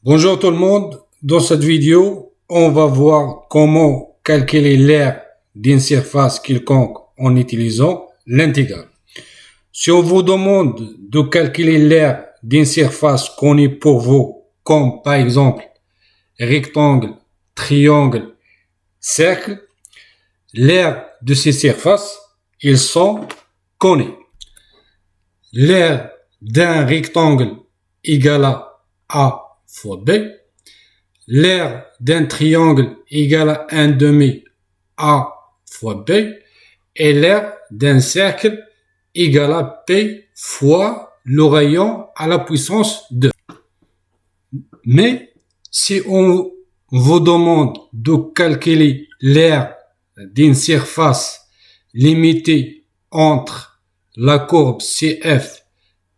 Bonjour tout le monde, dans cette vidéo, on va voir comment calculer l'aire d'une surface quelconque en utilisant l'intégrale. Si on vous demande de calculer l'aire d'une surface connue pour vous, comme par exemple rectangle, triangle, cercle, l'aire de ces surfaces, ils sont connus. L'aire d'un rectangle égale à A fois B. L'aire d'un triangle égale à 1 demi A fois B. Et l'aire d'un cercle égale à P fois le rayon à la puissance 2. Mais si on vous demande de calculer l'aire d'une surface limitée entre la courbe CF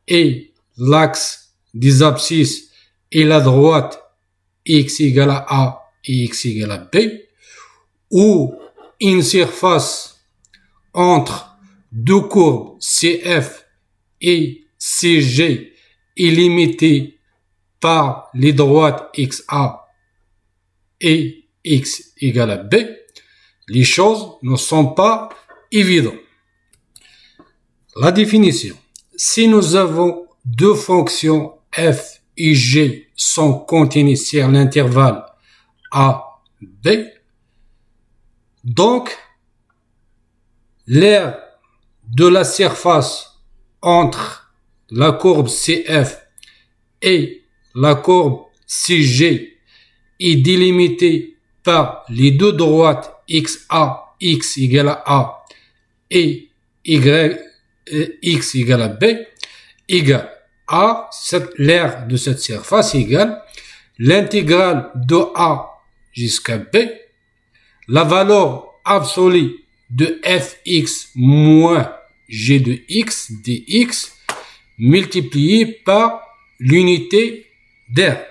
et l'axe des abscisses et la droite x égale à A et x égale à B, ou une surface entre deux courbes CF et CG est limitée par les droites XA et x égale à B, les choses ne sont pas évidentes. La définition. Si nous avons deux fonctions f et g sont continues sur l'intervalle a, b, donc l'aire de la surface entre la courbe CF et la courbe CG est délimitée par les deux droites XA, x égale à A, et y, x égale à B, égale à l'aire de cette surface égale l'intégrale de A jusqu'à B, la valeur absolue de fx moins g de x dx multiplié par l'unité d'aire.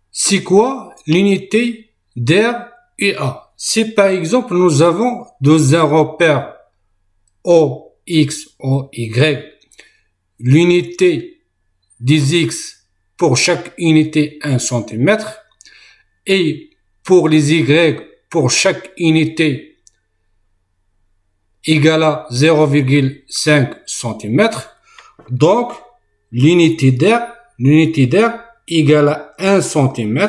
C'est quoi l'unité d'aire UA? Si par exemple nous avons deux repères O, X, O, Y, l'unité des X pour chaque unité 1 cm et pour les Y pour chaque unité égale à 0,5 cm, donc l'unité d'aire égale à 1 cm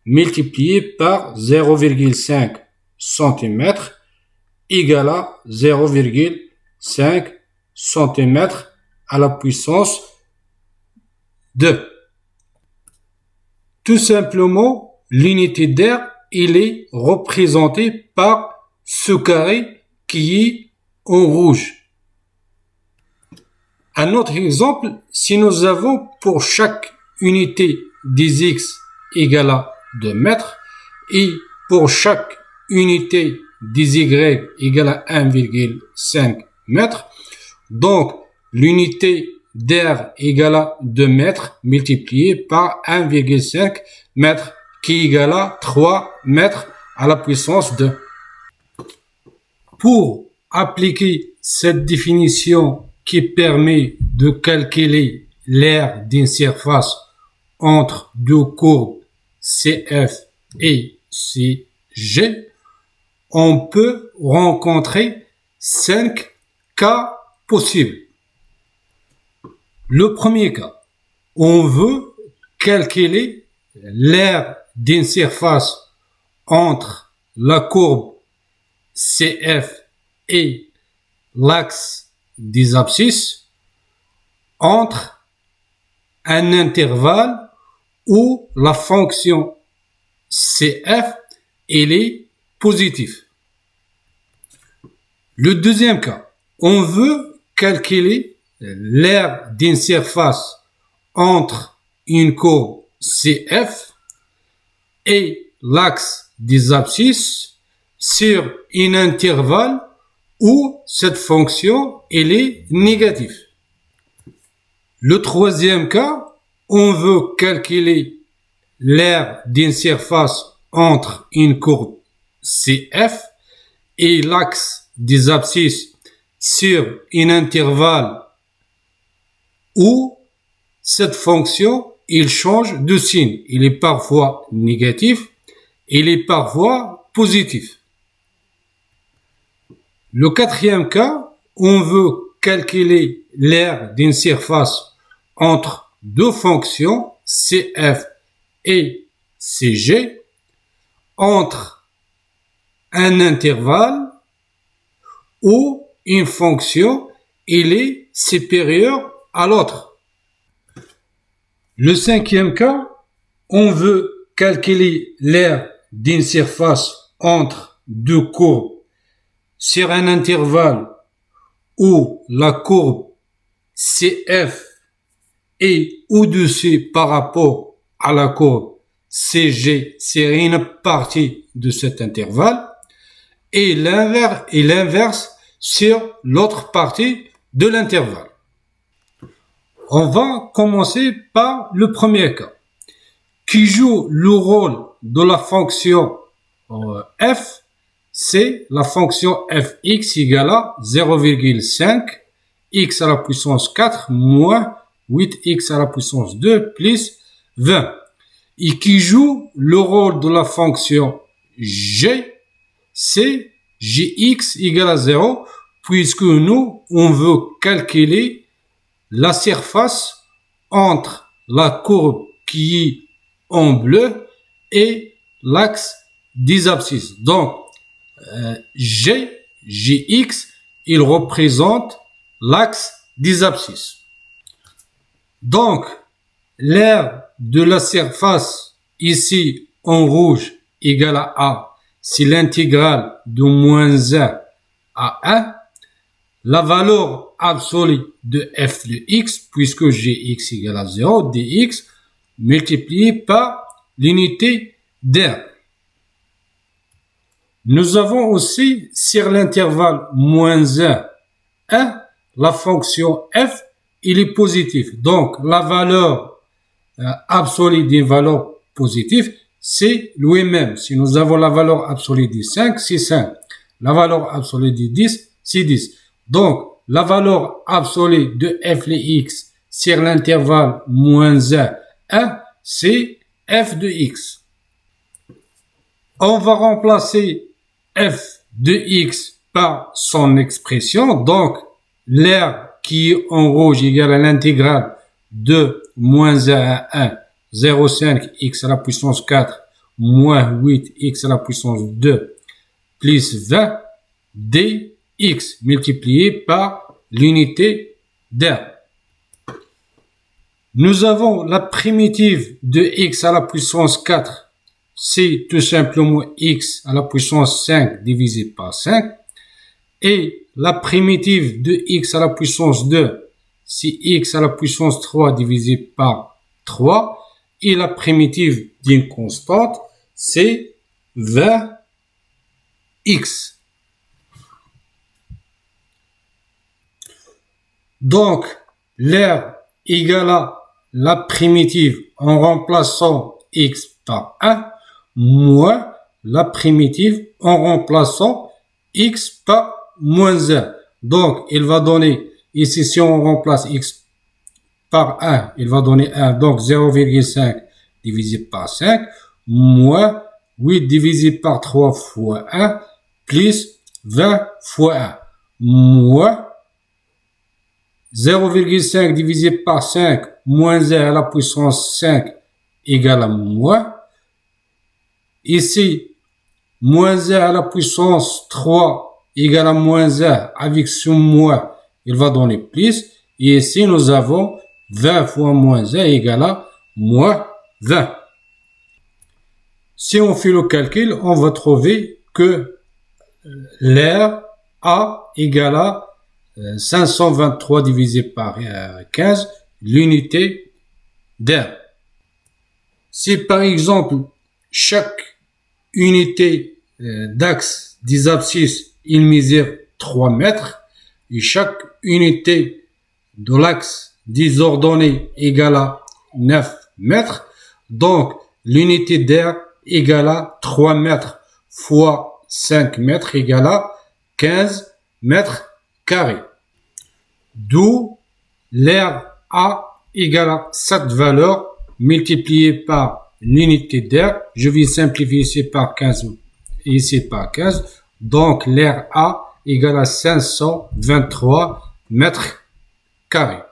multiplié par 0,5 cm égale à 0,5 cm à la puissance 2. Tout simplement, l'unité d'aire, il est représenté par ce carré qui est en rouge. Un autre exemple, si nous avons pour chaque unité des X égale à 2 mètres et pour chaque unité des Y égale à 1,5 mètres, donc l'unité d'aire égale à 2 mètres multiplié par 1,5 mètres qui égale à 3 mètres à la puissance 2. Pour appliquer cette définition qui permet de calculer l'aire d'une surface entre deux courbes CF et CG, on peut rencontrer 5 cas possibles. Le premier cas, on veut calculer l'aire d'une surface entre la courbe CF et l'axe des abscisses entre un intervalle où la fonction CF elle est positive. Le deuxième cas, on veut calculer l'aire d'une surface entre une courbe CF et l'axe des abscisses sur un intervalle où cette fonction elle est négative. Le troisième cas, on veut calculer l'aire d'une surface entre une courbe CF et l'axe des abscisses sur un intervalle où cette fonction il change de signe. Il est parfois négatif, il est parfois positif. Le quatrième cas, on veut calculer l'aire d'une surface entre deux fonctions CF et CG entre un intervalle où une fonction elle est supérieure à l'autre. Le cinquième cas, on veut calculer l'aire d'une surface entre deux courbes sur un intervalle où la courbe CF est au-dessus par rapport à la courbe CG sur une partie de cet intervalle et l'inverse sur l'autre partie de l'intervalle. On va commencer par le premier cas qui joue le rôle de la fonction f, c'est la fonction fx égale à 0,5 x à la puissance 4 moins 8x à la puissance 2 plus 20 et qui joue le rôle de la fonction g, c'est gx égale à 0 puisque nous, on veut calculer la surface entre la courbe qui est en bleu et l'axe des abscisses. Donc, gx, il représente l'axe des abscisses. Donc, l'aire de la surface ici en rouge égale à A, c'est l'intégrale de moins 1 à 1. La valeur absolue de f de x, puisque gx égale à 0, dx, multiplié par l'unité d'aire. Nous avons aussi sur l'intervalle moins 1, 1, la fonction f, il est positif. Donc, la valeur absolue d'une valeur positive, c'est lui-même. Si nous avons la valeur absolue de 5, c'est 5. La valeur absolue de 10, c'est 10. Donc, la valeur absolue de f de x sur l'intervalle moins 1, 1, c'est f de x. On va remplacer f de x par son expression. Donc, l'aire qui est en rouge égale à l'intégrale de moins 1 à 1, 0,5 x à la puissance 4 moins 8 x à la puissance 2 plus 20 dx multiplié par l'unité d'aire. Nous avons la primitive de x à la puissance 4, c'est tout simplement x à la puissance 5 divisé par 5. Et la primitive de x à la puissance 2, c'est x à la puissance 3 divisé par 3. Et la primitive d'une constante, c'est 20x. Donc, l'aire égale à la primitive en remplaçant x par 1 moins la primitive en remplaçant x par moins 1. Donc, il va donner, ici si on remplace x par 1, il va donner 1, donc 0,5 divisé par 5 moins 8 divisé par 3 fois 1 plus 20 fois 1 moins 0,5 divisé par 5 moins 1 à la puissance 5 égale à moins. Ici, moins 1 à la puissance 3 égale à moins 1 avec ce moins, il va donner plus. Et ici, nous avons 20 fois moins 1 égale à moins 20. Si on fait le calcul, on va trouver que l'aire A égale à 523 divisé par 15, l'unité d'aire. Si par exemple, chaque unité d'axe des abscisses, il mesure 3 mètres, et chaque unité de l'axe des ordonnées égale à 9 mètres, donc l'unité d'aire égale à 3 mètres fois 5 mètres égale à 15 mètres carrés. D'où l'aire A égale à cette valeur multiplié par l'unité d'air. Je vais simplifier ici par 15 et ici par 15. Donc, l'air A égale à 523 mètres carrés.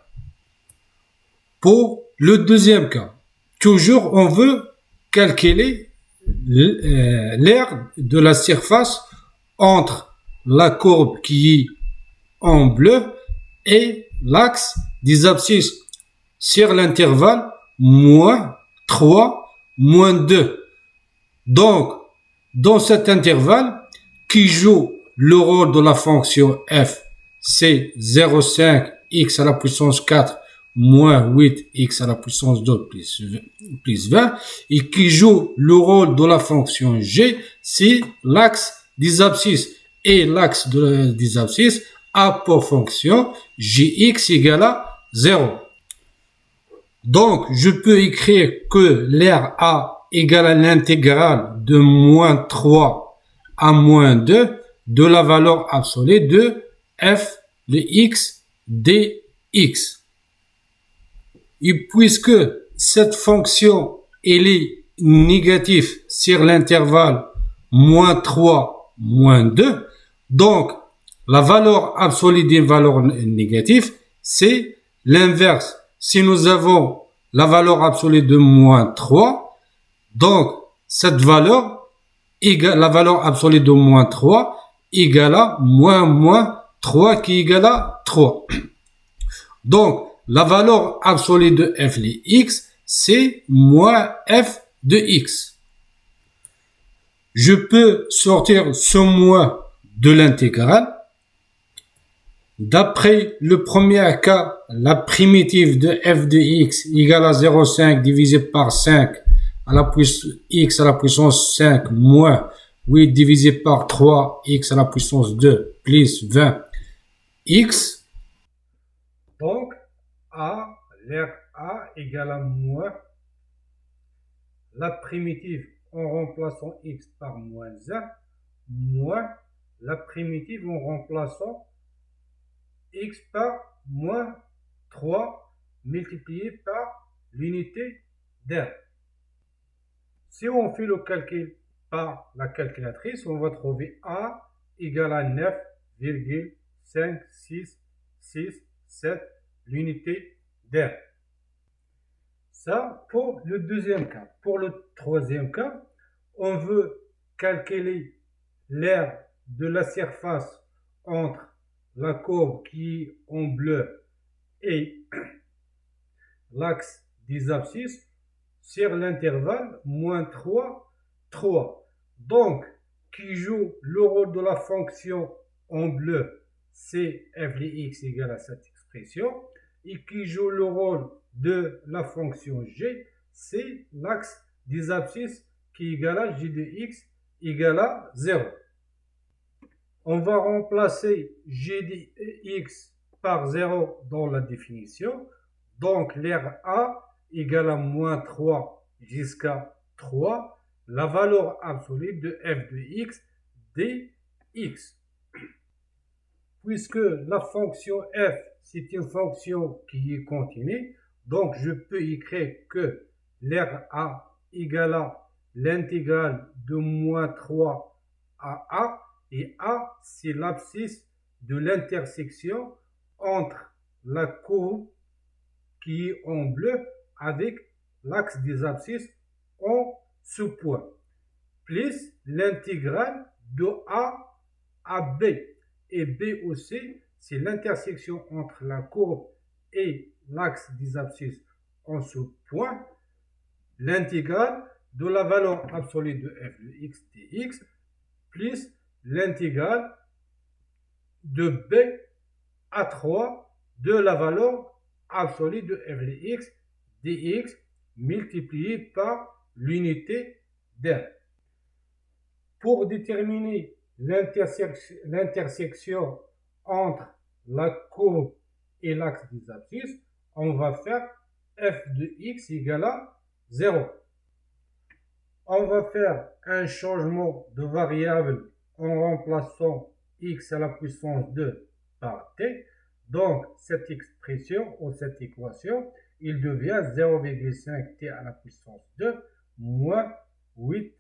Pour le deuxième cas, toujours on veut calculer l'air de la surface entre la courbe qui est en bleu et l'axe des abscisses sur l'intervalle moins 3, moins 2. Donc, dans cet intervalle, qui joue le rôle de la fonction f, c'est 0,5 x à la puissance 4 moins 8 x à la puissance 2 plus 20, et qui joue le rôle de la fonction g, c'est l'axe des abscisses. Et l'axe des abscisses a pour fonction gx égale à 0. Donc, je peux écrire que l'air A égale à l'intégrale de moins 3 à moins 2 de la valeur absolue de f de x dx. Et puisque cette fonction elle est négative sur l'intervalle moins 3, moins 2, donc la valeur absolue d'une valeur négative, c'est l'inverse. Si nous avons la valeur absolue de moins 3, donc cette valeur, la valeur absolue de moins 3 égale à moins 3 qui égale à 3. Donc, la valeur absolue de f de x, c'est moins f de x. Je peux sortir ce moins de l'intégrale. D'après le premier cas, la primitive de f de x égale à 0,5 divisé par 5 à la puissance x à la puissance 5 moins 8 divisé par 3 x à la puissance 2 plus 20 x. Donc, l'air A égale à moins la primitive en remplaçant x par moins 1 moins la primitive en remplaçant x par moins 3 multiplié par l'unité d'air. Si on fait le calcul par la calculatrice, on va trouver A égale à 9,5667 l'unité d'air. Ça pour le deuxième cas. Pour le troisième cas, on veut calculer l'air de la surface entre la courbe qui est en bleu et l'axe des abscisses sur l'intervalle moins 3, 3. Donc, qui joue le rôle de la fonction en bleu, c'est f de x égale à cette expression, et qui joue le rôle de la fonction g, c'est l'axe des abscisses qui égale à g de x égale à 0. On va remplacer g de x par 0 dans la définition. Donc, l'air A égale à moins 3 jusqu'à 3, la valeur absolue de f de x dx. Puisque la fonction f, c'est une fonction qui est continue, donc je peux écrire que l'air A égale à l'intégrale de moins 3 à A, et A, c'est l'abscisse de l'intersection entre la courbe qui est en bleu avec l'axe des abscisses en sous-point, plus l'intégrale de A à B. Et B aussi, c'est l'intersection entre la courbe et l'axe des abscisses en sous-point, l'intégrale de la valeur absolue de f de x dx, plus l'intégrale de B à 3 de la valeur absolue de f de x dx multiplié par l'unité d'air. Pour déterminer l'intersection entre la courbe et l'axe des abscisses, on va faire f de x égale à 0. On va faire un changement de variable en remplaçant x à la puissance 2 par t. Donc, cette expression ou cette équation il devient 0,5t à la puissance 2 moins 8t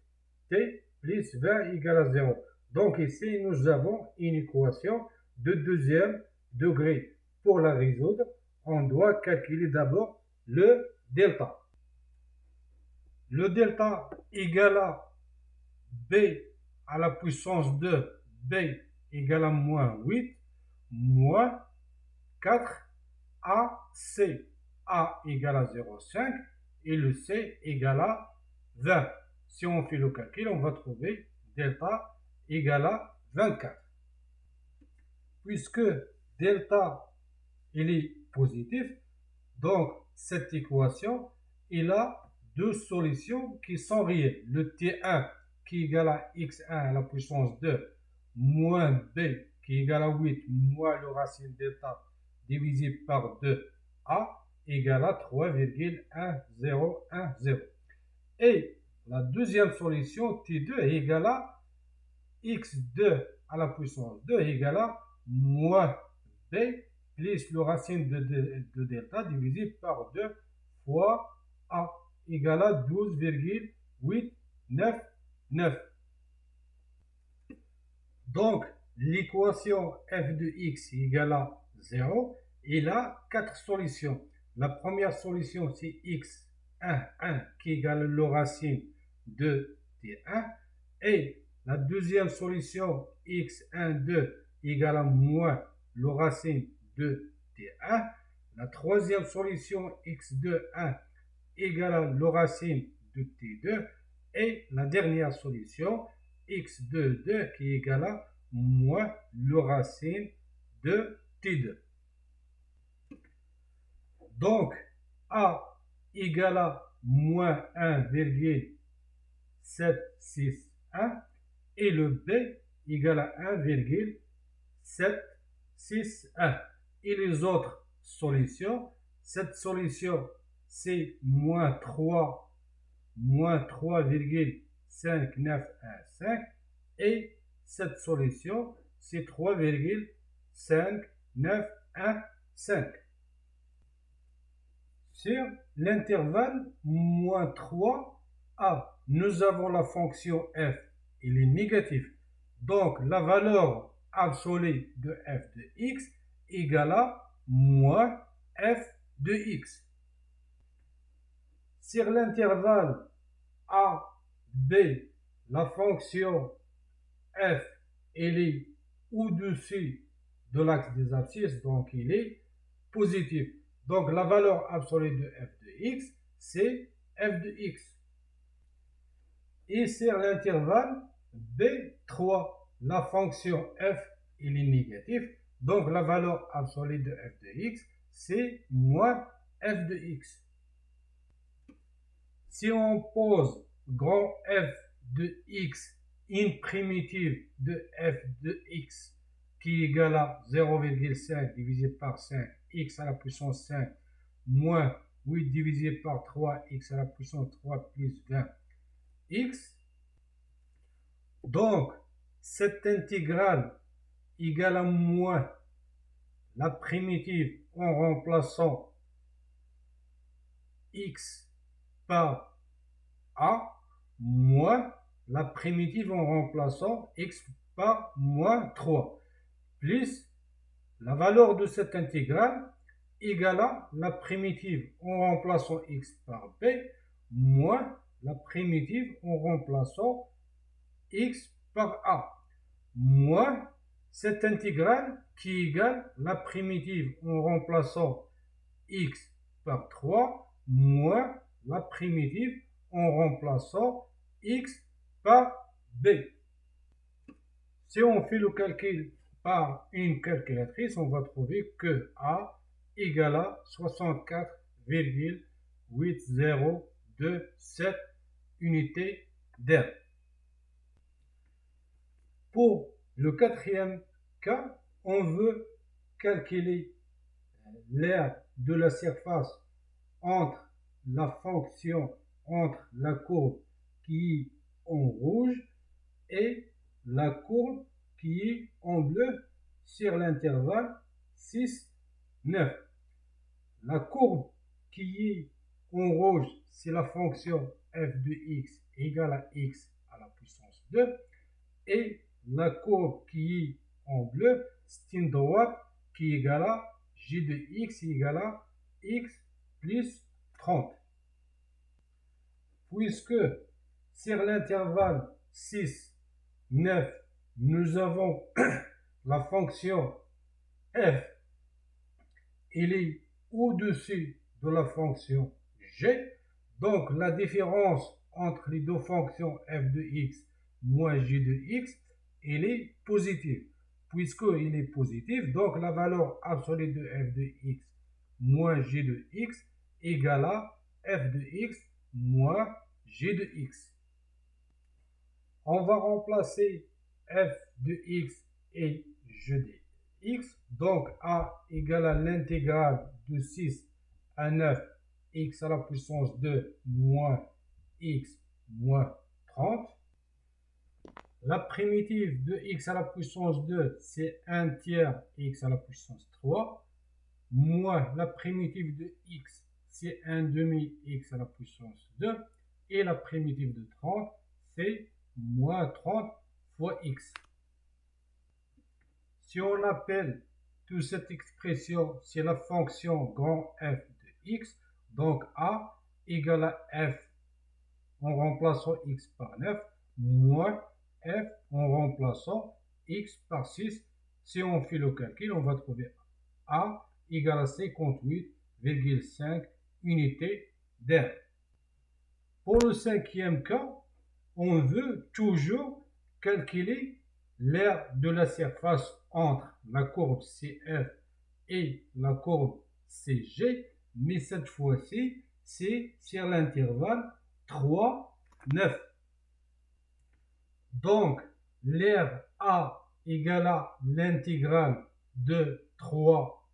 plus 20 égale à 0. Donc ici, nous avons une équation de deuxième degré. Pour la résoudre, on doit calculer d'abord le delta. Le delta égale à b à la puissance de b égale à moins 8 moins 4 AC. A égale à 0,5 et le C égale à 20. Si on fait le calcul, on va trouver delta égale à 24. Puisque delta il est positif, donc cette équation, il a deux solutions qui sont réelles. Le T1 qui est égal à x1 à la puissance 2 moins b qui est égal à 8 moins le racine delta divisé par 2a égale à 3,1010. Et la deuxième solution, T2 est égal à x2 à la puissance 2 égale à moins b plus le racine de delta divisé par 2 fois a égale à 12,899. Donc, l'équation f de x égale à 0. Il a quatre solutions. La première solution, c'est x1, 1 qui égale le racine de t1. Et la deuxième solution, x1, 2 égale à moins le racine de t1. La troisième solution, x2, 1 égale à le racine de t2. Et la dernière solution, x2, 2 qui est égal à moins le racine de t2. Donc, a égale à moins 1,761 et le b égale à 1,761. Et les autres solutions, cette solution c'est moins 3,5915 et cette solution c'est 3,5915. Sur l'intervalle moins 3a, nous avons la fonction f, il est négatif. Donc la valeur absolue de f de x égale à moins f de x. Sur l'intervalle a, b, la fonction f, elle est au-dessus de l'axe des abscisses, donc il est positif. Donc la valeur absolue de f de x, c'est f de x. Et sur l'intervalle b3, la fonction f, il est négatif. Donc la valeur absolue de f de x, c'est moins f de x. Si on pose grand f de x, une primitive de f de x qui est égale à 0,5 divisé par 5, x à la puissance 5, moins 8 divisé par 3, x à la puissance 3 plus 20, x. Donc, cette intégrale égale à moins la primitive en remplaçant x par a, moins la primitive en remplaçant x par moins 3, plus la valeur de cette intégrale égale à la primitive en remplaçant x par b, moins la primitive en remplaçant x par a, moins cette intégrale qui égale la primitive en remplaçant x par 3, moins la primitive en remplaçant x par b. Si on fait le calcul par une calculatrice, on va trouver que a égale à 64,8027 unités d'air. Pour le quatrième cas, on veut calculer l'aire de la surface entre la fonction, entre la courbe qui est en rouge et la courbe qui est en bleu sur l'intervalle 6, 9. La courbe qui est en rouge, c'est la fonction f de x égale à x à la puissance 2. Et la courbe qui est en bleu, c'est une droite qui est égale à j de x égale à x plus 30. Puisque sur l'intervalle 6, 9, nous avons la fonction f, elle est au-dessus de la fonction g. Donc la différence entre les deux fonctions f de x moins g de x, elle est positive. Puisqu'il est positif, donc la valeur absolue de f de x moins g de x égale à f de x moins g de x. On va remplacer f de x et g de x. Donc a égale à l'intégrale de 6 à 9 x à la puissance 2 moins x moins 30. La primitive de x à la puissance 2, c'est 1 tiers x à la puissance 3, moins la primitive de x, c'est 1 demi x à la puissance 2, et la primitive de 30, c'est moins 30 fois x. Si on appelle toute cette expression, c'est la fonction grand f de x, donc a égale à f en remplaçant x par 9, moins f en remplaçant x par 6. Si on fait le calcul, on va trouver a égale à 58,5 unités d'air. Pour le cinquième cas, on veut toujours calculer l'aire de la surface entre la courbe CF et la courbe CG, mais cette fois-ci, c'est sur l'intervalle 3, 9. Donc, l'aire A égale à l'intégrale de 3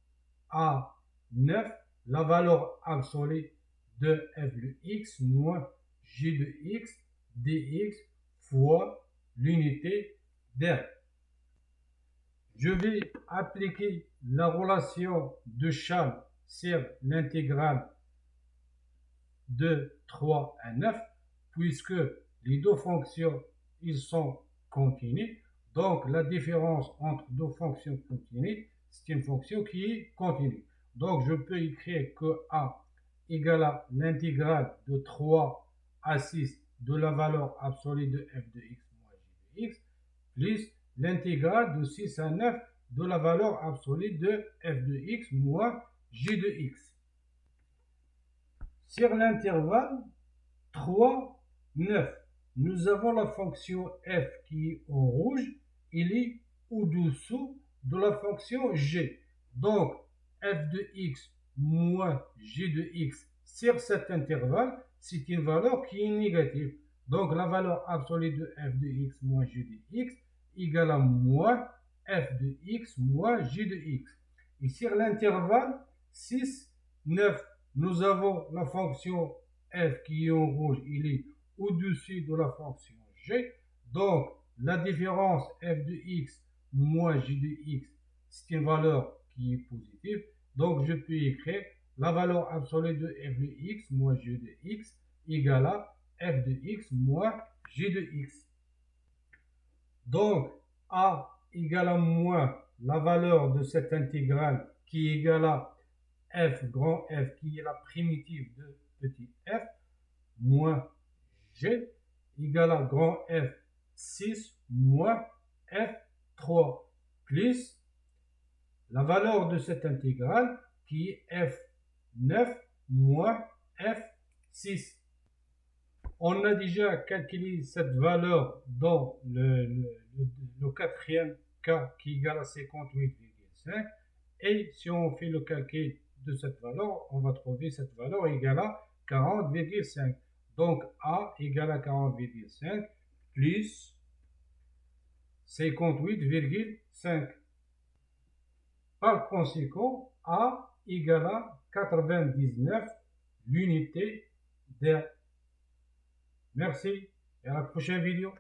à 9, la valeur absolue de f de x moins g de x dx fois l'unité d'air. Je vais appliquer la relation de Charles sur l'intégrale de 3 à 9, puisque les deux fonctions, ils sont continues. Donc, la différence entre deux fonctions continues, c'est une fonction qui est continue. Donc, je peux écrire que a égale à l'intégrale de 3 à 6 de la valeur absolue de f de x moins g de x, plus l'intégrale de 6 à 9 de la valeur absolue de f de x moins g de x. Sur l'intervalle 3, 9, nous avons la fonction f qui est en rouge, il est au-dessous de la fonction g. Donc, f de x moins g de x sur cet intervalle, c'est une valeur qui est négative. Donc, la valeur absolue de f de x moins g de x égale à moins f de x moins g de x. Et sur l'intervalle 6, 9, nous avons la fonction f qui est en rouge, il est au-dessus de la fonction g. Donc, la différence f de x moins g de x, c'est une valeur qui est positive. Donc, je peux écrire la valeur absolue de f de x moins g de x égale à f de x moins g de x. Donc, a égale à moins la valeur de cette intégrale qui est égale à f grand F qui est la primitive de petit f moins g égale à grand F 6 moins f 3 plus la valeur de cette intégrale qui est f 9 moins f 6. On a déjà calculé cette valeur dans le quatrième cas qui est égal à 58,5 et si on fait le calcul de cette valeur, on va trouver cette valeur égale à 40,5. Donc A égale à 40,5 plus 58,5. Par conséquent, A égale à 99 l'unité d'air. Merci et à la prochaine vidéo.